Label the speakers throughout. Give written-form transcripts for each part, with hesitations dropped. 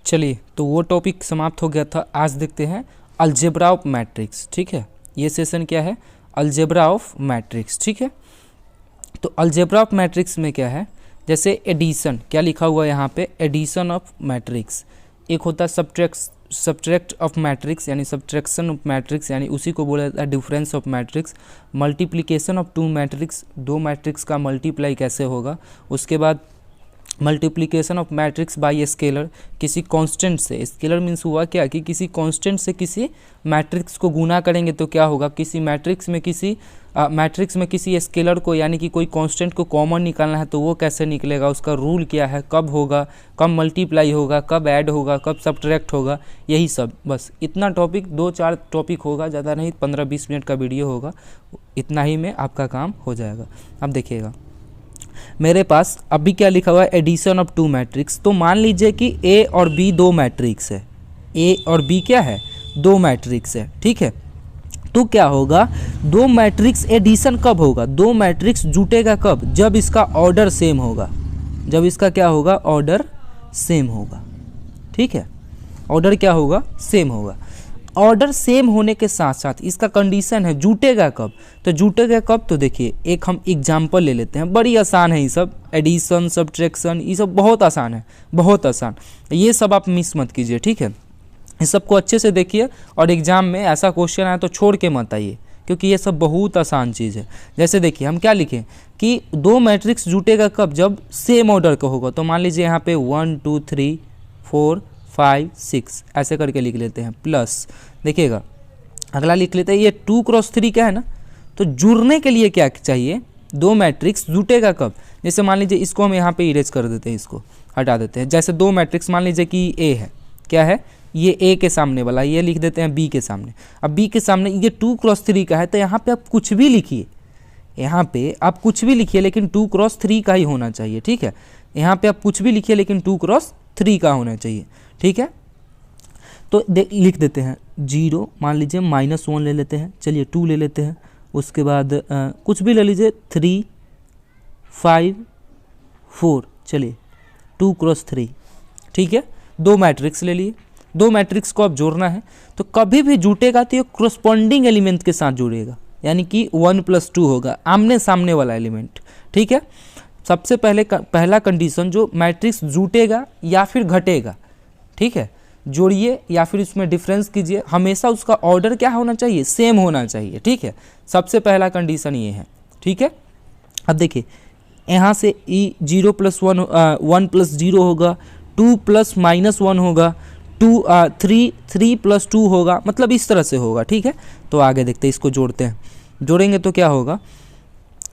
Speaker 1: चलिए, तो वो टॉपिक समाप्त हो गया था। आज देखते हैं अलजेब्रा ऑफ मैट्रिक्स। ठीक है, ये सेशन क्या है, अलजेब्रा ऑफ मैट्रिक्स। ठीक है, तो अलजेब्रा ऑफ मैट्रिक्स में क्या है, जैसे एडिशन, क्या लिखा हुआ है यहाँ पे, एडिशन ऑफ मैट्रिक्स। एक होता है सब्ट्रैक्ट ऑफ मैट्रिक्स यानी सब्ट्रैक्शन ऑफ मैट्रिक्स, यानी उसी को बोला जाता है difference of matrix. Multiplication of two matrix, दो मैट्रिक्स का मल्टीप्लाई कैसे होगा। उसके बाद multiplication of matrix by scalar, किसी कांस्टेंट से। स्केलर मीन्स हुआ क्या कि किसी कांस्टेंट से किसी मैट्रिक्स को गुना करेंगे तो क्या होगा, किसी मैट्रिक्स में किसी स्केलर को यानी कि कोई कांस्टेंट को कॉमन निकालना है तो वो कैसे निकलेगा, उसका रूल क्या है, कब होगा, कब मल्टीप्लाई होगा, कब ऐड होगा, कब सब्ट्रैक्ट होगा, यही सब। बस इतना टॉपिक, 2-4 टॉपिक होगा, ज़्यादा नहीं, 15-20 मिनट का वीडियो होगा, इतना ही में आपका काम हो जाएगा। अब देखिएगा मेरे पास अभी क्या लिखा हुआ है, एडिशन ऑफ टू मैट्रिक्स। तो मान लीजिए कि ए और बी दो मैट्रिक्स है, ए और बी क्या है, दो मैट्रिक्स है। ठीक है, तो क्या होगा, दो मैट्रिक्स एडिशन कब होगा, दो मैट्रिक्स जुटेगा कब, जब इसका ऑर्डर सेम होगा, जब इसका क्या होगा, ऑर्डर सेम होगा। ठीक है, ऑर्डर क्या होगा, सेम होगा। ऑर्डर सेम होने के साथ साथ इसका कंडीशन है जुटेगा कब, तो जुटेगा कब, तो देखिए एक हम एग्जाम्पल ले लेते हैं, बड़ी आसान है ये सब, एडिशन सब्ट्रैक्शन ये सब बहुत आसान है, बहुत आसान। ये सब आप मिस मत कीजिए। ठीक है, इस सबको अच्छे से देखिए और एग्जाम में ऐसा क्वेश्चन आए तो छोड़ के मत आइए, क्योंकि ये सब बहुत आसान चीज़ है। जैसे देखिए हम क्या लिखें कि दो मैट्रिक्स जुटेगा कब, जब सेम ऑर्डर का होगा। तो मान लीजिए यहाँ पे 1 2 3 4 5 6 ऐसे करके लिख लेते हैं, प्लस देखिएगा अगला लिख लेते हैं, ये 2 क्रॉस 3 क्या है ना, तो जुड़ने के लिए क्या चाहिए, दो मैट्रिक्स जुटेगा कब। जैसे मान लीजिए इसको हम यहाँ पे इरेज कर देते हैं, इसको हटा देते हैं। जैसे दो मैट्रिक्स मान लीजिए कि ए है, क्या है, ये ए के सामने वाला, ये लिख देते हैं बी के सामने। अब बी के सामने ये 2 क्रॉस 3 का है, तो यहाँ पे आप कुछ भी लिखिए, यहाँ पे आप कुछ भी लिखिए लेकिन 2 क्रॉस 3 का ही होना चाहिए। ठीक है, यहाँ पे आप कुछ भी लिखिए लेकिन 2 क्रॉस 3 का होना चाहिए। ठीक है, तो लिख देते हैं 0, मान लीजिए -1 ले लेते हैं, चलिए 2 ले लेते हैं, उसके बाद कुछ भी ले लीजिए 3 5 4, चलिए 2 क्रॉस 3। ठीक है, दो मैट्रिक्स ले लिए, दो मैट्रिक्स को अब जोड़ना है, तो कभी भी जुटेगा तो ये क्रोस्पॉन्डिंग एलिमेंट के साथ जुड़ेगा, यानी कि 1 + 2 होगा, आमने सामने वाला एलिमेंट। ठीक है, सबसे पहला कंडीशन, जो मैट्रिक्स जुटेगा या फिर घटेगा, ठीक है, जोड़िए या फिर इसमें डिफरेंस कीजिए, हमेशा उसका ऑर्डर क्या होना चाहिए, सेम होना चाहिए। ठीक है, सबसे पहला कंडीशन ये है। ठीक है, अब देखिए यहाँ से 0 + 1 1 + 0 होगा, 2 + -1 होगा, 3 + 2 होगा, मतलब इस तरह से होगा। ठीक है, तो आगे देखते हैं, इसको जोड़ते हैं। जोड़ेंगे तो क्या होगा,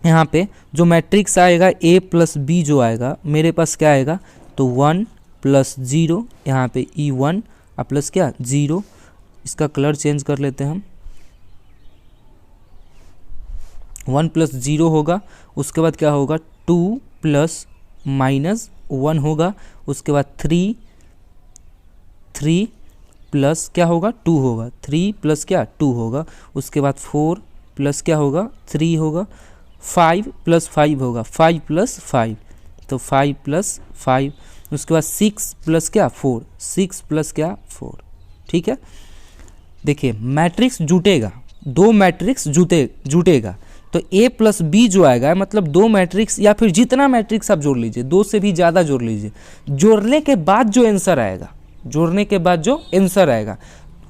Speaker 1: यहाँ पे जो मैट्रिक्स आएगा a + b जो आएगा, मेरे पास क्या आएगा, तो 1 + 0, यहाँ पे E1 प्लस क्या 0, इसका कलर चेंज कर लेते हैं हम, 1 + 0 होगा। उसके बाद क्या होगा, 2 + -1 होगा, उसके बाद 3 प्लस क्या होगा, 2 होगा, 3 + क्या 2 होगा, उसके बाद 4 + क्या होगा, 3 होगा, 5 + 5 होगा, 5 + 5 तो 5 + 5, उसके बाद 6 + क्या 4, 6 + क्या 4। ठीक है, देखिए मैट्रिक्स जुटेगा, दो मैट्रिक्स जुटेगा तो a + b जो आएगा, मतलब दो मैट्रिक्स या फिर जितना मैट्रिक्स आप जोड़ लीजिए, दो से भी ज़्यादा जोड़ लीजिए, जोड़ने के बाद जो आंसर आएगा, जोड़ने के बाद जो आंसर आएगा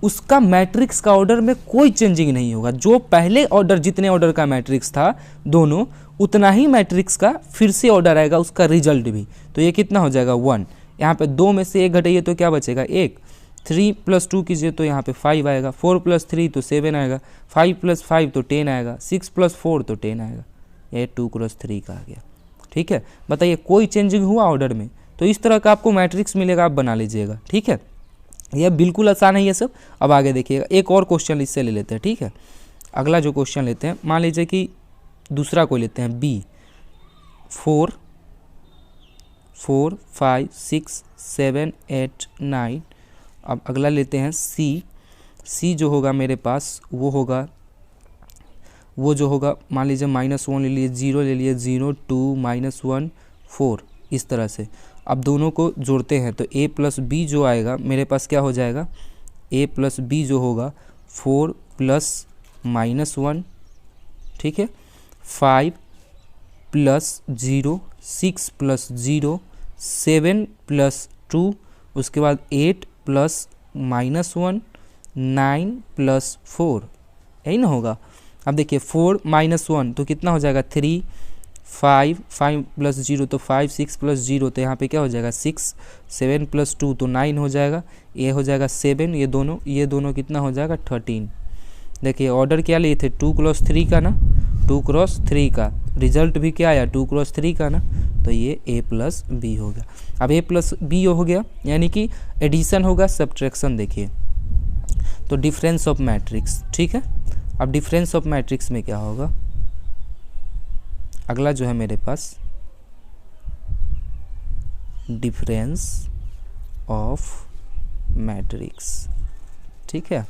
Speaker 1: उसका मैट्रिक्स का ऑर्डर में कोई चेंजिंग नहीं होगा। जो पहले ऑर्डर, जितने ऑर्डर का मैट्रिक्स था दोनों, उतना ही मैट्रिक्स का फिर से ऑर्डर आएगा, उसका रिजल्ट भी। तो ये कितना हो जाएगा 1, यहाँ पे 2 में से 1 घटाइए तो क्या बचेगा 1, 3 + 2 कीजिए तो यहाँ पे 5 आएगा, 4 + 3 तो 7 आएगा, 5 + 5 तो 10 आएगा, 6 + 4 तो 10 आएगा। ये 2 क्रॉस 3 का आ गया। ठीक है, बताइए कोई चेंजिंग हुआ ऑर्डर में। तो इस तरह का आपको मैट्रिक्स मिलेगा, आप बना लीजिएगा। ठीक है, यह बिल्कुल आसान है ये सब। अब आगे देखिएगा, एक और क्वेश्चन इससे ले लेते हैं। ठीक है, अगला जो क्वेश्चन लेते हैं, मान लीजिए कि दूसरा कोई लेते हैं बी, 4 5 6 7 8 9। अब अगला लेते हैं सी जो होगा मेरे पास वो जो होगा मान लीजिए -1 ले लिए, 0 ले लिए, 0 2 -1 4 इस तरह से। अब दोनों को जोड़ते हैं तो a प्लस बी जो आएगा मेरे पास क्या हो जाएगा, a प्लस बी जो होगा 4 प्लस -1, ठीक है, 5 प्लस 0, 6 प्लस 0, 7 प्लस 2, उसके बाद 8 प्लस -1, 9 प्लस 4, यही ना होगा। अब देखिए 4 - 1 तो कितना हो जाएगा 3, 5 प्लस 0 तो 5, 6 प्लस 0 तो यहाँ पे क्या हो जाएगा 6, 7 प्लस 2 तो 9 हो जाएगा, ये हो जाएगा 7, ये दोनों कितना हो जाएगा 13। देखिए ऑर्डर क्या लिए थे 2 क्रॉस 3 का ना, 2 क्रॉस 3 का, रिजल्ट भी क्या आया 2 क्रॉस 3 का ना, तो ये a प्लस बी हो गया। अब a प्लस बी हो गया यानी कि एडिशन होगा, सब्ट्रैक्शन देखिए तो डिफरेंस ऑफ मैट्रिक्स, ठीक है। अब डिफरेंस ऑफ मैट्रिक्स में क्या होगा, अगला जो है मेरे पास डिफरेंस ऑफ मैट्रिक्स, ठीक है,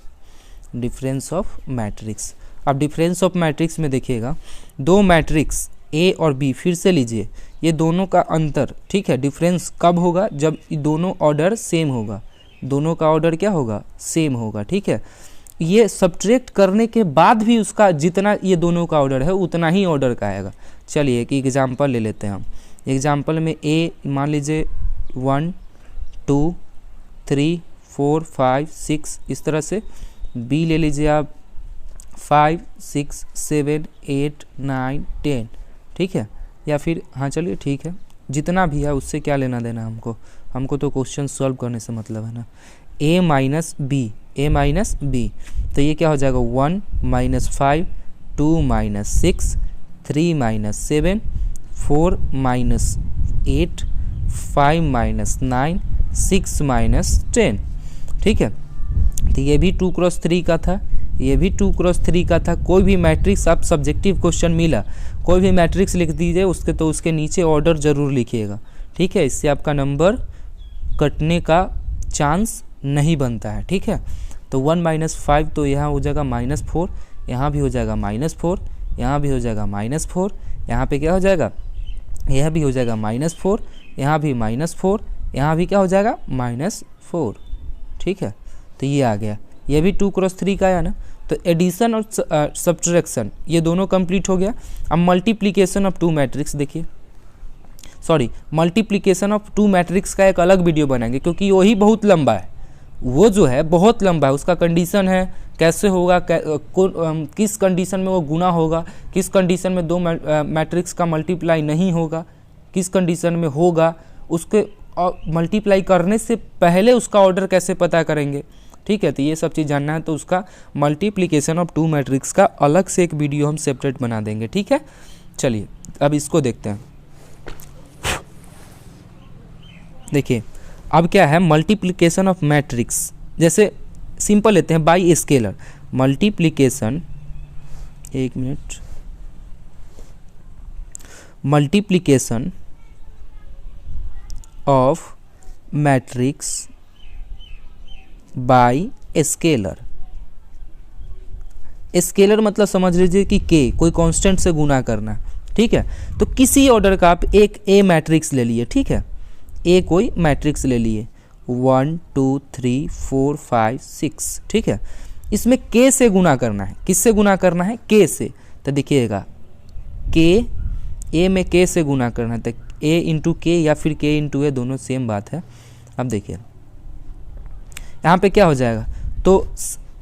Speaker 1: डिफरेंस ऑफ मैट्रिक्स। अब डिफरेंस ऑफ मैट्रिक्स में देखिएगा दो मैट्रिक्स ए और बी, फिर से लीजिए ये दोनों का अंतर, ठीक है, डिफरेंस कब होगा जब दोनों ऑर्डर सेम होगा, दोनों का ऑर्डर क्या होगा सेम होगा, ठीक है। ये सब्ट्रैक्ट करने के बाद भी उसका जितना ये दोनों का ऑर्डर है उतना ही ऑर्डर का आएगा। चलिए एक एग्जांपल ले लेते हैं हम। एग्जांपल में ए मान लीजिए 1 2 3 4 5 6 इस तरह से, बी ले लीजिए आप 5 6 7 8 9 10, ठीक है, या फिर हाँ चलिए ठीक है जितना भी है उससे क्या लेना देना हमको तो क्वेश्चन सॉल्व करने से मतलब है ना। a माइनस बी तो ये क्या हो जाएगा 1 minus 5 2 minus 6 3 minus 7 4 minus 8 5 minus 9 6 minus 10, ठीक है। तो ये भी 2 क्रॉस 3 का था, ये भी 2 क्रॉस 3 का था। कोई भी मैट्रिक्स आप सब्जेक्टिव क्वेश्चन मिला, कोई भी मैट्रिक्स लिख दीजिए उसके नीचे ऑर्डर ज़रूर लिखिएगा, ठीक है, इससे आपका नंबर कटने का चांस नहीं बनता है, ठीक है। तो 1 माइनस 5 तो यहाँ हो जाएगा -4, यहाँ भी हो जाएगा -4, यहाँ भी हो जाएगा -4, यहाँ पे क्या हो जाएगा, यह भी हो जाएगा -4, यहाँ भी -4, यहाँ भी क्या हो जाएगा -4, ठीक है। तो ये आ गया, ये भी 2 क्रॉस 3 का आया ना। तो एडिशन और सब्ट्रैक्शन ये दोनों कंप्लीट हो गया। अब मल्टीप्लिकेशन ऑफ 2 मैट्रिक्स देखिए, सॉरी मल्टीप्लिकेशन ऑफ 2 मैट्रिक्स का एक अलग वीडियो बनाएंगे क्योंकि वही बहुत लंबा है, वो जो है बहुत लंबा है, उसका कंडीशन है कैसे होगा, किस कंडीशन में वो गुना होगा, किस कंडीशन में 2 मैट्रिक्स का मल्टीप्लाई नहीं होगा, किस कंडीशन में होगा, उसके मल्टीप्लाई करने से पहले उसका ऑर्डर कैसे पता करेंगे, ठीक है। तो ये सब चीज़ जानना है तो उसका मल्टीप्लिकेशन ऑफ 2 मैट्रिक्स का अलग से एक वीडियो हम सेपरेट बना देंगे, ठीक है। चलिए अब इसको देखते हैं। देखिए अब क्या है मल्टीप्लिकेशन ऑफ मैट्रिक्स, जैसे सिंपल लेते हैं बाई स्केलर मल्टीप्लिकेशन, एक minute, multiplication of matrix by scalar. Scalar मतलब समझ लीजिए कि के कोई कांस्टेंट से गुना करना, ठीक है। तो किसी ऑर्डर का आप एक ए मैट्रिक्स ले लिए, ठीक है, ए कोई मैट्रिक्स ले लिए 1 2 3 4 5 6, ठीक है। इसमें के से गुना करना है, किससे गुना करना है, के से। तो देखिएगा के ए में के से गुना करना है, तो ए इंटू के या फिर के इंटू ए दोनों सेम बात है। अब देखिए यहाँ पे क्या हो जाएगा, तो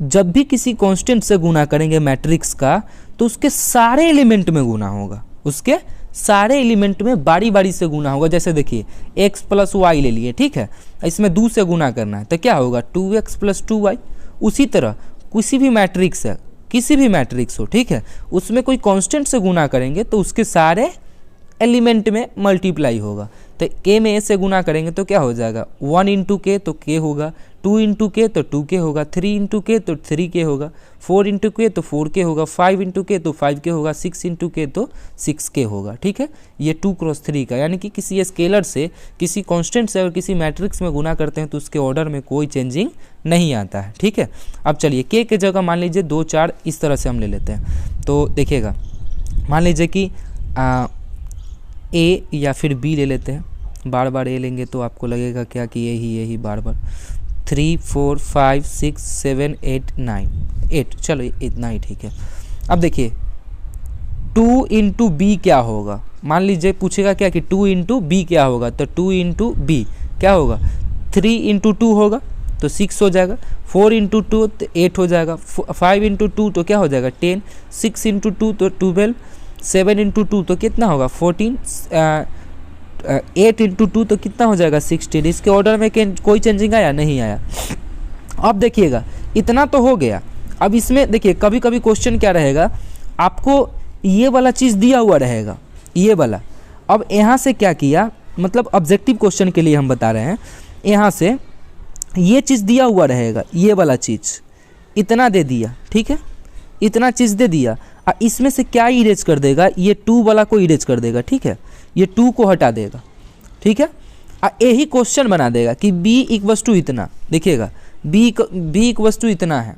Speaker 1: जब भी किसी कांस्टेंट से गुना करेंगे मैट्रिक्स का तो उसके सारे एलिमेंट में गुना होगा, उसके सारे एलिमेंट में बारी बारी से गुना होगा। जैसे देखिए x प्लस वाई ले लिए, ठीक है, इसमें 2 से गुना करना है तो क्या होगा 2x प्लस 2y। उसी तरह किसी भी मैट्रिक्स है, किसी भी मैट्रिक्स हो, ठीक है, उसमें कोई कांस्टेंट से गुना करेंगे तो उसके सारे एलिमेंट में मल्टीप्लाई होगा। तो के में ए से गुना करेंगे तो क्या हो जाएगा 1 इंटू के तो के होगा, 2 इंटू के तो 2k होगा, 3 इंटू के तो 3k होगा, 4 इंटू के तो 4k होगा, 5 इंटू के तो 5k होगा, 6 इंटू के तो 6k होगा, ठीक है। ये 2 क्रॉस 3 का, यानी कि किसी स्केलर से किसी कांस्टेंट से अगर किसी मैट्रिक्स में गुना करते हैं तो उसके ऑर्डर में कोई चेंजिंग नहीं आता है, ठीक है। अब चलिए के के जगह मान लीजिए 2 4 इस तरह से हम ले लेते हैं। तो देखिएगा मान लीजिए कि ए या फिर बी ले लेते हैं, बार बार ए लेंगे तो आपको लगेगा क्या कि यही बार बार 3 4 5 6 7 8 9 8, चलो इतना ही ठीक है। अब देखिए 2 इंटू बी क्या होगा, मान लीजिए पूछेगा क्या कि 2 इंटू बी क्या होगा, तो 2 इंटू बी क्या होगा, 3 इंटू 2 होगा तो 6 हो जाएगा, 4 इंटू 2 तो 8 हो जाएगा, 5 इंटू 2 तो क्या हो जाएगा 10, 6 इंटू 2 तो 12, 7 इंटू 2 तो कितना होगा 14, 8 इंटू 2 तो कितना हो जाएगा 16। इसके ऑर्डर में कोई चेंजिंग आया नहीं आया। अब देखिएगा इतना तो हो गया। अब इसमें देखिए कभी कभी क्वेश्चन क्या रहेगा, आपको ये वाला चीज़ दिया हुआ रहेगा, ये वाला। अब यहाँ से क्या किया, मतलब ऑब्जेक्टिव क्वेश्चन के लिए हम बता रहे हैं, यहाँ से ये चीज़ दिया हुआ रहेगा, ये वाला चीज़ इतना दे दिया, ठीक है, इतना चीज़ दे दिया, और इसमें से क्या इरेज कर देगा, ये 2 वाला को इरेज कर देगा, ठीक है, ये 2 को हटा देगा, ठीक है, और यही क्वेश्चन बना देगा कि b इक्वस टू इतना, देखिएगा b इक्वस टू इतना है,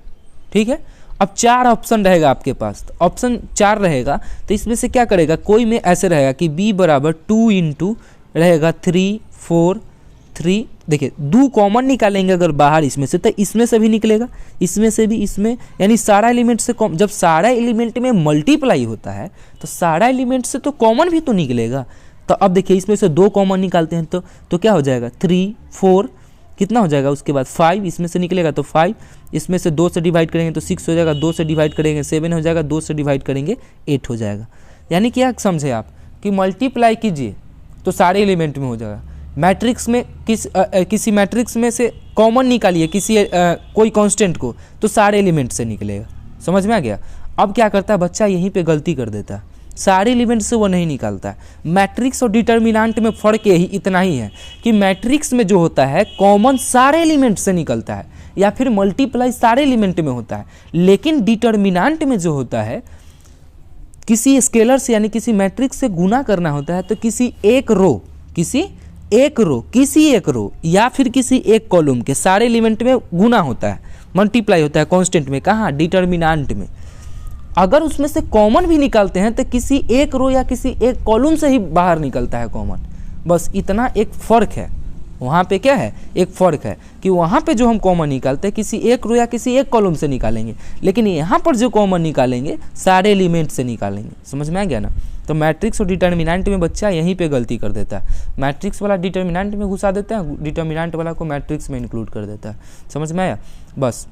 Speaker 1: ठीक है। अब 4 ऑप्शन रहेगा आपके पास, तो ऑप्शन 4 रहेगा, तो इसमें से क्या करेगा, कोई में ऐसे रहेगा कि b बराबर 2 इंटू रहेगा 3 4 3, देखिए 2 कॉमन निकालेंगे अगर बाहर इसमें से, तो इसमें से भी निकलेगा, इसमें से भी, इसमें, यानी सारा एलिमेंट से जब सारा एलिमेंट में मल्टीप्लाई होता है तो सारा एलिमेंट से तो कॉमन भी तो निकलेगा। तो अब देखिए इसमें से 2 कॉमन निकालते हैं तो क्या हो जाएगा 3 4, कितना हो जाएगा, उसके बाद 5 इसमें से निकलेगा तो 5, इसमें से 2 से डिवाइड करेंगे तो 6 हो जाएगा, 2 से डिवाइड करेंगे 7 हो जाएगा, 2 से डिवाइड करेंगे 8 हो जाएगा। यानी क्या समझे आप कि मल्टीप्लाई कीजिए तो सारे एलिमेंट में हो जाएगा। मैट्रिक्स में किसी मैट्रिक्स में से कॉमन निकालिए कोई कांस्टेंट को तो सारे एलिमेंट से निकलेगा। समझ में आ गया। अब क्या करता है बच्चा, यहीं पे गलती कर देता है, सारे एलिमेंट से वो नहीं निकालता है। मैट्रिक्स और डिटर्मिनेंट में फ़र्क यही इतना ही है कि मैट्रिक्स में जो होता है कॉमन सारे एलिमेंट से निकलता है या फिर मल्टीप्लाई सारे एलिमेंट में होता है, लेकिन डिटर्मिनेंट में जो होता है किसी स्केलर से यानी किसी मैट्रिक्स से गुना करना होता है, तो किसी एक रो या फिर किसी एक कॉलम के सारे एलिमेंट में गुना होता है, मल्टीप्लाई होता है कांस्टेंट में। कहाँ? डिटर्मिनेंट में। अगर उसमें से कॉमन भी निकालते हैं तो किसी एक रो या किसी एक कॉलम से ही बाहर निकलता है कॉमन। बस इतना एक फ़र्क है। वहाँ पे क्या है, एक फ़र्क है कि वहाँ पे जो हम कॉमन निकालते हैं किसी एक रो या किसी एक कॉलम से निकालेंगे, लेकिन यहाँ पर जो कॉमन निकालेंगे सारे एलिमेंट से निकालेंगे। समझ में आ गया ना। तो मैट्रिक्स और डिटर्मिनेंट में बच्चा यहीं पे गलती कर देता है। मैट्रिक्स वाला डिटर्मिनेंट में घुसा देता है, डिटर्मिनेंट वाला को मैट्रिक्स में इंक्लूड कर देता है। समझ में आया। बस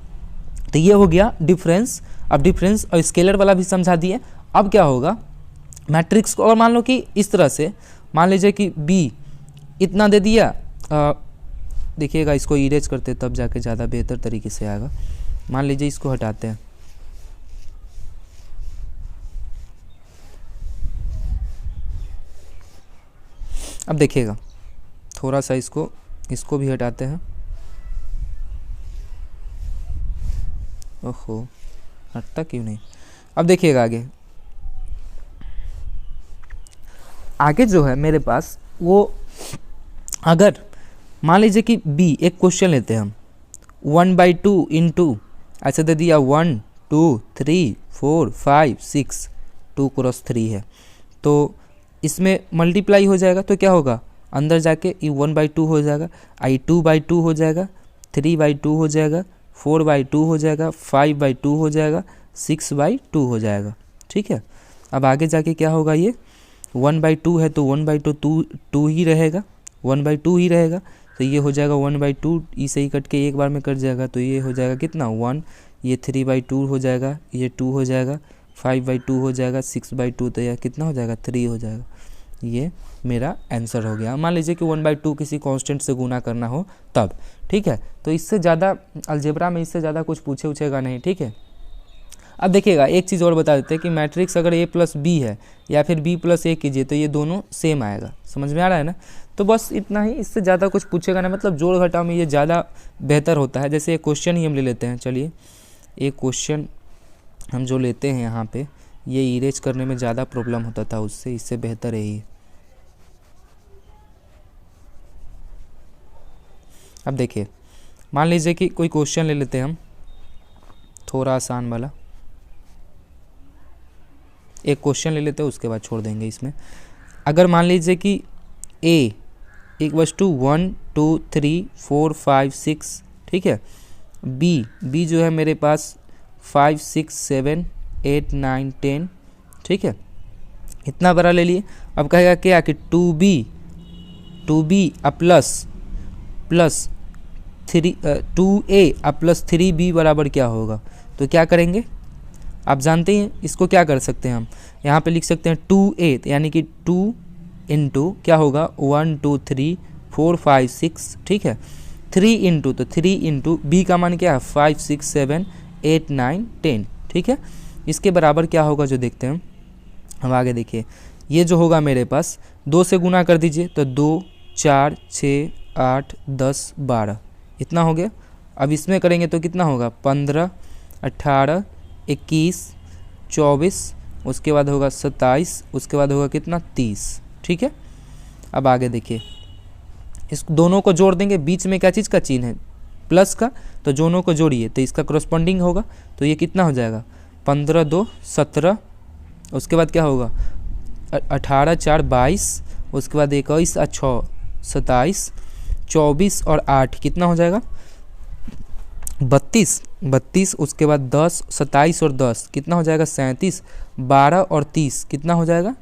Speaker 1: तो ये हो गया डिफरेंस। अब डिफरेंस और स्केलर वाला भी समझा दिए। अब क्या होगा मैट्रिक्स को, और मान लो कि इस तरह से मान लीजिए कि b इतना दे दिया, देखिएगा इसको इरेज करते तब जाके ज़्यादा बेहतर तरीके से आएगा। मान लीजिए इसको हटाते हैं, अब देखिएगा थोड़ा सा इसको भी हटाते हैं। ओहो हटता क्यों नहीं। अब देखिएगा आगे जो है मेरे पास वो, अगर मान लीजिए कि b एक क्वेश्चन लेते हैं हम 1/2 इंटू ऐसे दे दिया 1 2 3 4 5 6 2 क्रॉस 3 है, तो इसमें मल्टीप्लाई हो जाएगा तो क्या होगा अंदर जाके ये 1/2 हो जाएगा, आई 2/2 हो जाएगा, 3/2 हो जाएगा, 4/2 हो जाएगा, 5/2 हो जाएगा, 6/2 हो जाएगा। ठीक है। अब आगे जाके क्या होगा, ये 1/2 है तो 1/2 ही रहेगा, 1/2 ही रहेगा, तो ये हो जाएगा 1/2, इसे ही कट के एक बार में कट जाएगा तो ये हो जाएगा कितना 1, ये 3/2 हो जाएगा, ये 2 हो जाएगा, 5/2 हो जाएगा, 6/2 तो यह कितना हो जाएगा 3 हो जाएगा। ये मेरा आंसर हो गया। मान लीजिए कि 1/2 किसी कांस्टेंट से गुना करना हो तब। ठीक है। तो इससे ज़्यादा अलजेब्रा में इससे ज़्यादा कुछ पूछेगा नहीं। ठीक है। अब देखिएगा एक चीज़ और बता देते हैं कि मैट्रिक्स अगर a + b है या फिर b + a कीजिए तो ये दोनों सेम आएगा। समझ में आ रहा है ना। तो बस इतना ही, इससे ज़्यादा कुछ पूछेगा ना, मतलब जोड़ घटाव में ये ज़्यादा बेहतर होता है। जैसे एक क्वेश्चन ही हम ले लेते हैं। चलिए एक क्वेश्चन हम जो लेते हैं यहाँ पे, ये इरेज करने में ज़्यादा प्रॉब्लम होता था उससे, इससे बेहतर है ये। अब देखिए मान लीजिए कि कोई क्वेश्चन ले लेते हैं हम थोड़ा आसान वाला, एक क्वेश्चन ले लेते हैं उसके बाद छोड़ देंगे इसमें। अगर मान लीजिए कि a इक्वल्स टू 1 2 3 4 5 6, ठीक है। बी जो है मेरे पास 5 6 7 8 9 10, ठीक है, इतना बड़ा ले लिए। अब कहेगा क्या कि 2b plus 2a plus 3b बराबर क्या होगा। तो क्या करेंगे, आप जानते हैं इसको क्या कर सकते हैं हम, यहाँ पे लिख सकते हैं 2a, यानी कि 2 इंटू क्या होगा 1 2 3 4 5 6, ठीक है। 3 इंटू, तो 3 इंटू बी का मान क्या है 5 6 7 8 9 10, ठीक है। इसके बराबर क्या होगा जो देखते हैं हम आगे। देखिए ये जो होगा मेरे पास 2 से गुना कर दीजिए, तो 2 4 6 8 10 12, इतना हो गया। अब इसमें करेंगे तो कितना होगा 15 18 21 24, उसके बाद होगा 27, उसके बाद होगा कितना 30, ठीक है। अब आगे देखिए, इस दोनों को जोड़ देंगे, बीच में क्या चीज़ का चिन्ह है प्लस का, तो दोनों को जोड़िए तो इसका करस्पॉन्डिंग होगा। तो ये कितना हो जाएगा 15 2 17, उसके बाद क्या होगा 18 4 22, उसके बाद 21 और 6 27, 24 और 8 कितना हो जाएगा 32, उसके बाद 10 27 और 10 कितना हो जाएगा 37, 12 और 30 कितना हो जाएगा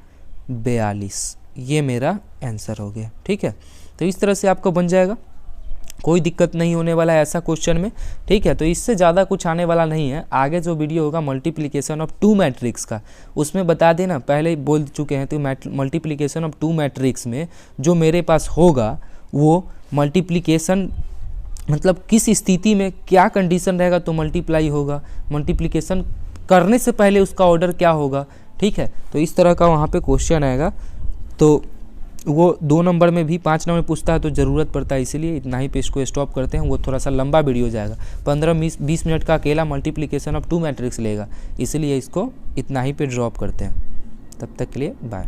Speaker 1: 42। ये मेरा आंसर हो गया, ठीक है। तो इस तरह से आपको बन जाएगा, कोई दिक्कत नहीं होने वाला है ऐसा क्वेश्चन में, ठीक है। तो इससे ज़्यादा कुछ आने वाला नहीं है। आगे जो वीडियो होगा मल्टीप्लिकेशन ऑफ 2 मैट्रिक्स का, उसमें बता देना, पहले ही बोल चुके हैं। तो मल्टीप्लिकेशन ऑफ 2 मैट्रिक्स में जो मेरे पास होगा वो मल्टीप्लिकेशन मतलब किस स्थिति में क्या कंडीशन रहेगा तो मल्टीप्लाई होगा, मल्टीप्लिकेशन करने से पहले उसका ऑर्डर क्या होगा, ठीक है। तो इस तरह का वहाँ पे क्वेश्चन आएगा। तो वो 2 नंबर में भी 5 नंबर पूछता है तो ज़रूरत पड़ता है, इसीलिए इतना ही पे इसको स्टॉप करते हैं। वो थोड़ा सा लंबा वीडियो जाएगा, 15-20 मिनट का अकेला मल्टीप्लिकेशन ऑफ 2 मैट्रिक्स लेगा, इसीलिए इसको इतना ही पे ड्रॉप करते हैं। तब तक के लिए बाय।